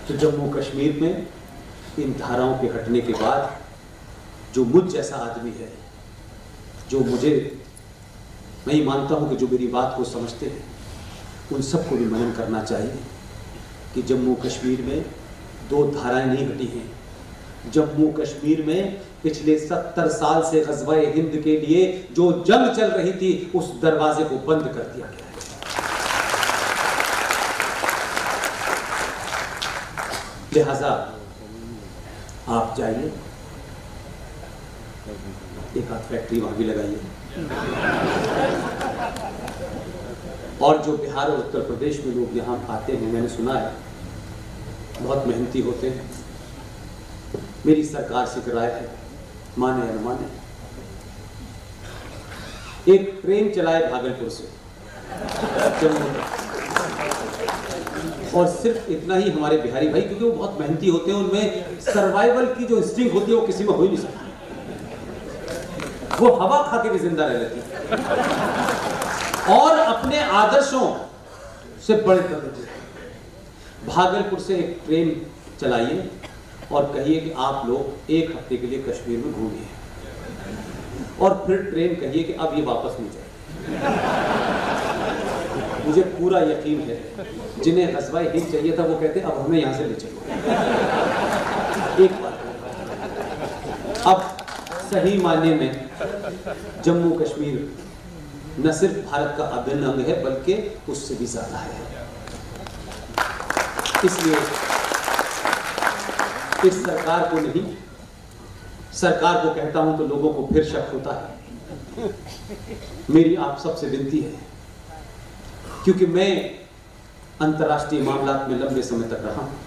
तो जम्मू कश्मीर में इन धाराओं के हटने के बाद जो मुझ जैसा आदमी है, जो मुझे, मैं ही मानता हूं कि जो मेरी बात को समझते हैं, उन सबको भी मनन करना चाहिए कि जम्मू कश्मीर में 2 धाराएं नहीं हटी हैं। जम्मू कश्मीर में पिछले 70 साल से ग़ज़वा-ए हिंद के लिए जो जंग चल रही थी, उस दरवाजे को बंद कर दिया गया है। लिहाजा आप जाइए, एक आध फैक्ट्री वहां भी लगाइए, और जो बिहार और उत्तर प्रदेश में लोग यहाँ आते हैं, मैंने सुना है बहुत मेहनती होते हैं। मेरी सरकार से राय है, माने या न माने, एक ट्रेन चलाए भागलपुर से जम्मू तक, और सिर्फ इतना ही हमारे बिहारी भाई, क्योंकि वो बहुत मेहनती होते हैं, उनमें सर्वाइवल की जो इंस्टिंक्ट होती है वो किसी में हो ही नहीं सकती, वो हवा खा के भी जिंदा रह लेती है और अपने आदर्शों से बड़े कर देते हैं। भागलपुर से एक ट्रेन चलाइए और कहिए कि आप लोग 1 हफ्ते के लिए कश्मीर में घूमिए, और फिर ट्रेन कहिए कि अब ये वापस नहीं जाएगी। मुझे पूरा यकीन है जिन्हें ग़ज़वा-ए हिंद चाहिए था वो कहते अब हमें यहां से ले चलो। एक बात, अब सही मायने में जम्मू कश्मीर न सिर्फ भारत का अभिन्न अंग है, बल्कि उससे भी ज्यादा है। इसलिए इस सरकार को नहीं, सरकार को कहता हूं तो लोगों को फिर शक होता है। मेरी आप सबसे विनती है, क्योंकि मैं अंतर्राष्ट्रीय मामलात में लंबे समय तक रहा हूं,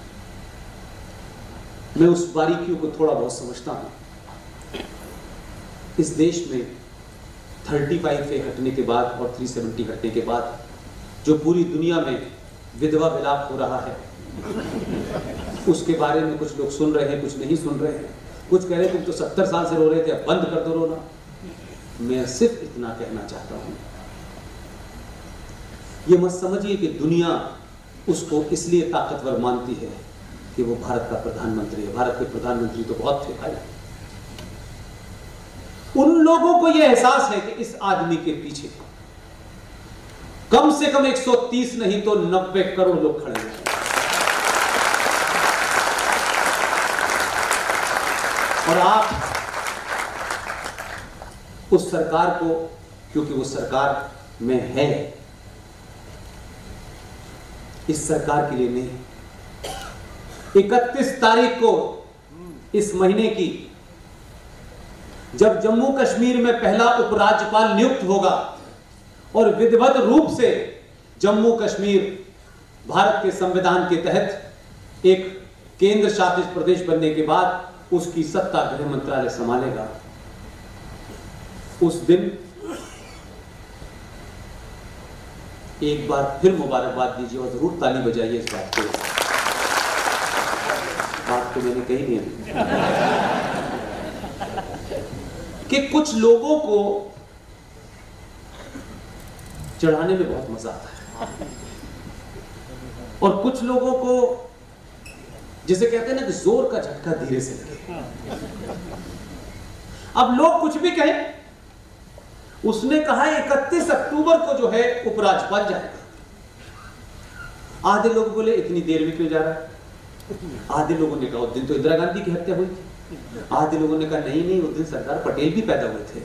मैं उस बारीकियों को थोड़ा बहुत समझता हूं। इस देश में 35A हटने के बाद और 370 हटने के बाद जो पूरी दुनिया में विधवा विलाप हो रहा है, उसके बारे में कुछ लोग सुन रहे हैं, कुछ नहीं सुन रहे हैं। कुछ कह रहे हैं तुम तो 70 साल से रो रहे थे, अब बंद कर दो रोना। मैं सिर्फ इतना कहना चाहता हूं, ये मत समझिए कि दुनिया उसको इसलिए ताकतवर मानती है कि वो भारत का प्रधानमंत्री है। भारत के प्रधानमंत्री तो बहुत थे भाई। उन लोगों को यह एहसास है कि इस आदमी के पीछे कम से कम 130 नहीं तो 90 करोड़ लोग खड़े हैं, और आप उस सरकार को, क्योंकि वो सरकार में है, इस सरकार के लिए नहीं, 31 तारीख को इस महीने की, जब जम्मू कश्मीर में पहला उपराज्यपाल नियुक्त होगा और विधिवत रूप से जम्मू कश्मीर भारत के संविधान के तहत एक केंद्र शासित प्रदेश बनने के बाद उसकी सत्ता गृह मंत्रालय संभालेगा, उस दिन एक बार फिर मुबारकबाद दीजिए और जरूर ताली बजाइए इस बात को। बात तो मैंने कही नहीं कि कुछ लोगों को चढ़ाने में बहुत मजा आता है, और कुछ लोगों को, जिसे कहते हैं ना कि जोर का झटका धीरे से लगे। अब लोग कुछ भी कहें, उसने कहा 31 अक्टूबर को जो है उपराज्यपाल जाएगा। आधे लोग बोले इतनी देर में क्यों जा रहा है, आधे लोगों ने कहा उस दिन तो इंदिरा गांधी की हत्या हुई थी, आधे लोगों ने कहा नहीं उस दिन सरदार पटेल भी पैदा हुए थे।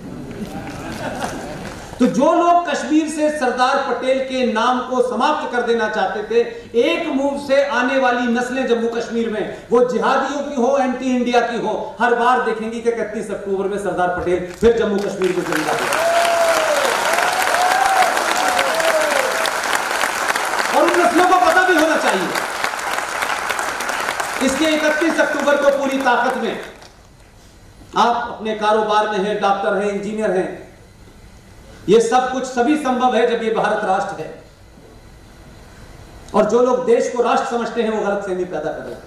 तो जो लोग कश्मीर से सरदार पटेल के नाम को समाप्त कर देना चाहते थे, एक मूव से आने वाली नस्लें जम्मू कश्मीर में, वो जिहादियों की हो, एंटी इंडिया की हो, हर बार देखेंगी कि 31 अक्टूबर में सरदार पटेल फिर जम्मू कश्मीर को जिंदा है। और उन नस्लों को पता भी होना चाहिए। इसलिए 31 अक्टूबर को पूरी ताकत में, आप अपने कारोबार में हैं, डॉक्टर हैं, इंजीनियर हैं, ये सब कुछ सभी संभव है जब ये भारत राष्ट्र है। और जो लोग देश को राष्ट्र समझते हैं वो गलतफहमी पैदा कर रहे हैं।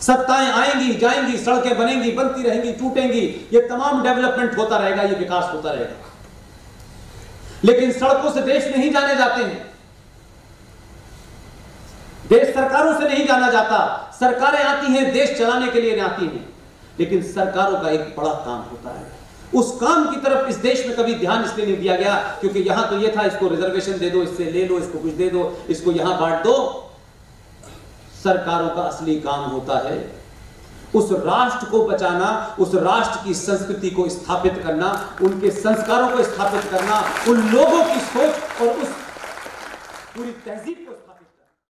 सत्ताएं आएंगी जाएंगी, सड़कें बनेंगी, बनती रहेंगी, टूटेंगी, ये तमाम डेवलपमेंट होता रहेगा, ये विकास होता रहेगा, लेकिन सड़कों से देश नहीं जाने जाते हैं। देश सरकारों से नहीं जाना जाता। सरकारें आती हैं देश चलाने के लिए आती हैं, लेकिन सरकारों का एक बड़ा काम होता है। उस काम की तरफ इस देश में कभी ध्यान इसलिए नहीं दिया गया क्योंकि यहां तो यह था, इसको रिजर्वेशन दे दो, इससे ले लो, इसको कुछ दे दो, इसको यहां बांट दो। सरकारों का असली काम होता है उस राष्ट्र को बचाना, उस राष्ट्र की संस्कृति को स्थापित करना, उनके संस्कारों को स्थापित करना, उन लोगों की सोच और उस पूरी तहजीब को